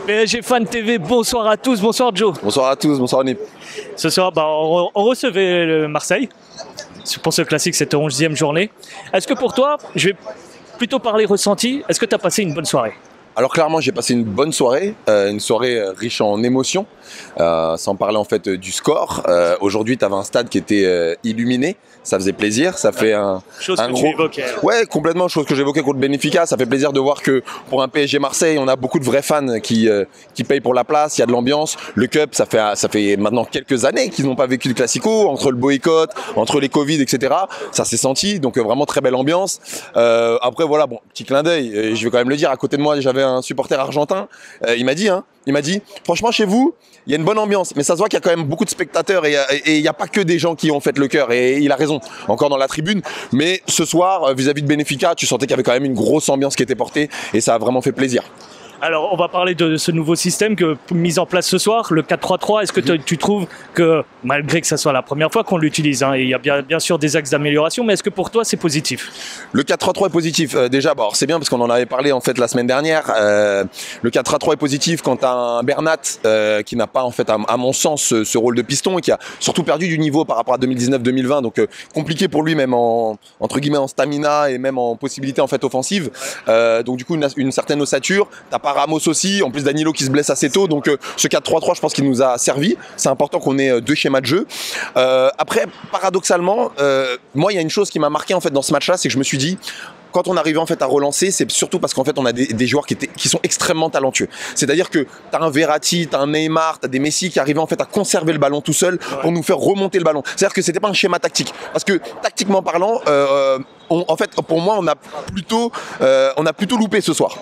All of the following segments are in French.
PSG Fan TV, bonsoir à tous, bonsoir Joe. Bonsoir à tous, bonsoir Nip. Ce soir, on recevait le Marseille. Pour ce classique, cette 11e journée. Est-ce que pour toi, je vais plutôt parler ressenti, est-ce que tu as passé une bonne soirée? Alors clairement, j'ai passé une bonne soirée, une soirée riche en émotions, sans parler en fait du score. Aujourd'hui, tu avais un stade qui était illuminé, ça faisait plaisir, ça fait un gros... tu évoquais. Ouais, complètement, chose que j'évoquais contre Benfica, ça fait plaisir de voir que pour un PSG Marseille, on a beaucoup de vrais fans qui payent pour la place, il y a de l'ambiance. Le Cup, ça fait maintenant quelques années qu'ils n'ont pas vécu le Classico, entre le boycott, entre les Covid, etc. Ça s'est senti, donc vraiment très belle ambiance. Après voilà, bon, petit clin d'œil, je vais quand même le dire, à côté de moi, j'avais un supporter argentin, il m'a dit, franchement chez vous, il y a une bonne ambiance, mais ça se voit qu'il y a quand même beaucoup de spectateurs et il n'y a pas que des gens qui ont fait le cœur, et il a raison, encore dans la tribune, mais ce soir, vis-à-vis de Benfica, tu sentais qu'il y avait quand même une grosse ambiance qui était portée et ça a vraiment fait plaisir. Alors, on va parler de ce nouveau système mis en place ce soir, le 4-3-3. Est-ce que tu trouves que, malgré que ça soit la première fois qu'on l'utilise, et il y a bien sûr des axes d'amélioration, mais est-ce que pour toi, c'est positif? Le 4-3-3 est positif. Déjà, c'est bien parce qu'on en avait parlé en fait la semaine dernière. Le 4-3-3 est positif quand tu as un Bernat qui n'a pas, en fait, à mon sens, ce rôle de piston et qui a surtout perdu du niveau par rapport à 2019-2020. Donc, compliqué pour lui, même entre guillemets en stamina et même en possibilité en fait offensive. Donc, du coup, une certaine ossature. T'as pas Ramos aussi, en plus Danilo qui se blesse assez tôt, donc ce 4-3-3 je pense qu'il nous a servi. C'est important qu'on ait deux schémas de jeu. Après, paradoxalement, moi il y a une chose qui m'a marqué en fait dans ce match-là, c'est que je me suis dit, quand on arrivait en fait à relancer, c'est surtout parce qu'en fait on a des joueurs qui sont extrêmement talentueux. C'est-à-dire que t'as un Verratti, t'as un Neymar, t'as des Messi qui arrivaient en fait à conserver le ballon tout seul pour nous faire remonter le ballon. C'est-à-dire que c'était pas un schéma tactique, parce que tactiquement parlant, en fait, pour moi, on a plutôt loupé ce soir.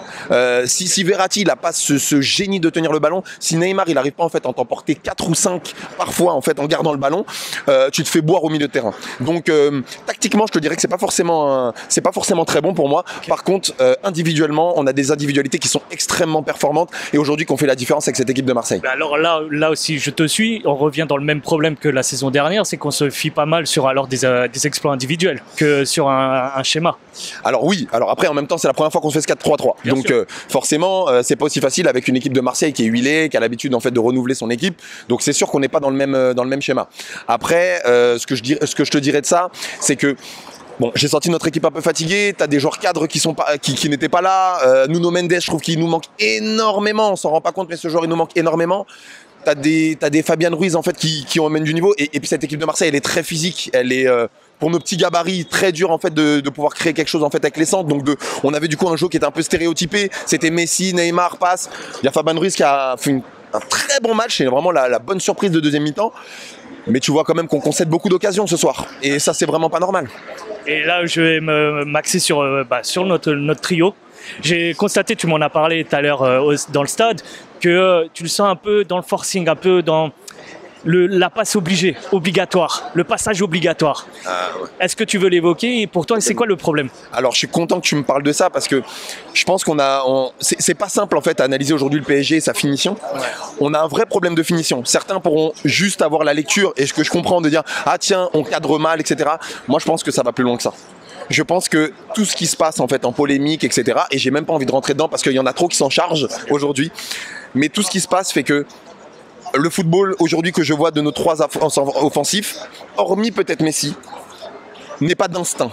Si Verratti, il a pas ce génie de tenir le ballon, si Neymar, il arrive pas en fait à t'emporter 4 ou 5 parfois en fait en gardant le ballon, tu te fais boire au milieu de terrain. Donc tactiquement, je te dirais que c'est pas forcément très bon pour moi. Par contre, individuellement, on a des individualités qui sont extrêmement performantes et aujourd'hui qu'on fait la différence avec cette équipe de Marseille. Alors là aussi, je te suis. On revient dans le même problème que la saison dernière, c'est qu'on se fie pas mal sur des exploits individuels que sur un schéma. Alors oui, alors après en même temps c'est la première fois qu'on fait ce 4-3-3. Donc forcément c'est pas aussi facile avec une équipe de Marseille qui est huilée, qui a l'habitude en fait de renouveler son équipe. Donc c'est sûr qu'on n'est pas dans le même schéma. Après ce que je te dirais de ça, c'est que bon, j'ai senti notre équipe un peu fatiguée, t'as des joueurs cadres qui n'étaient pas là. Nuno Mendes, je trouve qu'il nous manque énormément, on s'en rend pas compte mais ce joueur il nous manque énormément. T'as des Fabian Ruiz en fait qui emmènent du niveau et puis cette équipe de Marseille elle est très physique, elle est pour nos petits gabarits très dur en fait de pouvoir créer quelque chose en fait avec les centres. Donc on avait du coup un jeu qui était un peu stéréotypé, c'était Messi, Neymar, passe. Il y a Fabian Ruiz qui a fait un très bon match, c'est vraiment la bonne surprise de deuxième mi-temps. Mais tu vois quand même qu'on concède beaucoup d'occasions ce soir et ça c'est vraiment pas normal. Et là je vais m'axer sur notre trio. J'ai constaté, tu m'en as parlé tout à l'heure dans le stade, que tu le sens un peu dans le forcing, un peu dans la passe obligatoire, le passage obligatoire. Ouais. Est-ce que tu veux l'évoquer et pour toi, c'est quoi le problème? Alors, je suis content que tu me parles de ça parce que je pense c'est pas simple en fait à analyser aujourd'hui le PSG et sa finition. Ouais. On a un vrai problème de finition. Certains pourront juste avoir la lecture et ce que je comprends de dire ah tiens on cadre mal, etc. Moi, je pense que ça va plus loin que ça. Je pense que tout ce qui se passe en fait en polémique, etc. Et j'ai même pas envie de rentrer dedans parce qu'il y en a trop qui s'en chargent aujourd'hui. Mais tout ce qui se passe fait que le football aujourd'hui que je vois de nos trois offensifs, hormis peut-être Messi, n'est pas d'instinct.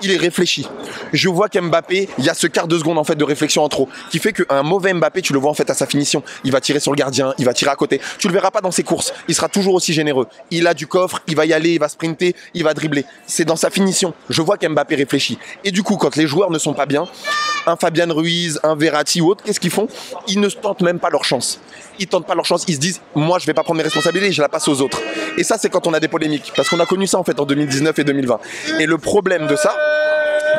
Il est réfléchi. Je vois qu'Mbappé, il y a ce quart de seconde en fait de réflexion en trop, qui fait qu'un mauvais Mbappé, tu le vois en fait à sa finition. Il va tirer sur le gardien, il va tirer à côté. Tu le verras pas dans ses courses. Il sera toujours aussi généreux. Il a du coffre, il va y aller, il va sprinter, il va dribbler. C'est dans sa finition. Je vois qu'Mbappé réfléchit. Et du coup, quand les joueurs ne sont pas bien, un Fabian Ruiz, un Verratti ou autre, qu'est-ce qu'ils font? Ils ne tentent même pas leur chance. Ils tentent pas leur chance. Ils se disent, moi, je vais pas prendre mes responsabilités, je la passe aux autres. Et ça, c'est quand on a des polémiques, parce qu'on a connu ça en fait en 2019 et 2020. Et le problème de ça,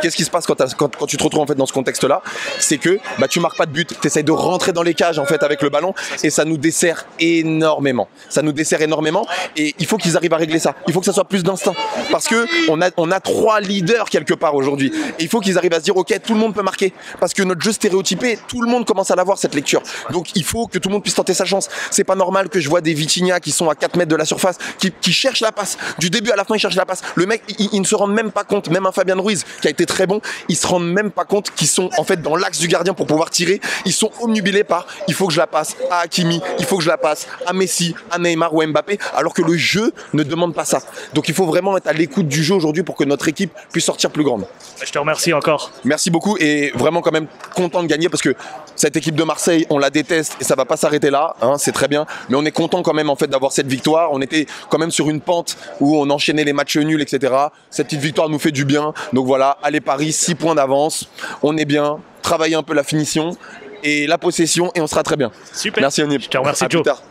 qu'est-ce qui se passe quand tu te retrouves en fait dans ce contexte-là? C'est que tu marques pas de but, tu essayes de rentrer dans les cages en fait avec le ballon et ça nous dessert énormément. Ça nous dessert énormément et il faut qu'ils arrivent à régler ça. Il faut que ça soit plus d'instinct parce que on a trois leaders quelque part aujourd'hui et il faut qu'ils arrivent à se dire ok, tout le monde peut marquer parce que notre jeu stéréotypé, tout le monde commence à l'avoir cette lecture. Donc il faut que tout le monde puisse tenter sa chance. C'est pas normal que je vois des Vitinha qui sont à 4 mètres de la surface qui cherchent la passe. Du début à la fin, ils cherchent la passe. Le mec, il ne se rend même pas compte, même un Fabian Ruiz qui a été très bons, ils se rendent même pas compte qu'ils sont en fait dans l'axe du gardien pour pouvoir tirer. Ils sont omnubilés par il faut que je la passe à Hakimi, il faut que je la passe à Messi, à Neymar ou à Mbappé, alors que le jeu ne demande pas ça. Donc il faut vraiment être à l'écoute du jeu aujourd'hui pour que notre équipe puisse sortir plus grande. Je te remercie encore. Merci beaucoup et vraiment quand même content de gagner parce que cette équipe de Marseille, on la déteste et ça va pas s'arrêter là, hein, c'est très bien. Mais on est content quand même en fait d'avoir cette victoire. On était quand même sur une pente où on enchaînait les matchs nuls, etc. Cette petite victoire nous fait du bien. Donc voilà, allez Paris, 6 points d'avance. On est bien, travailler un peu la finition et la possession et on sera très bien. Super. Merci Onip. Je te remercie à plus Joe. tard.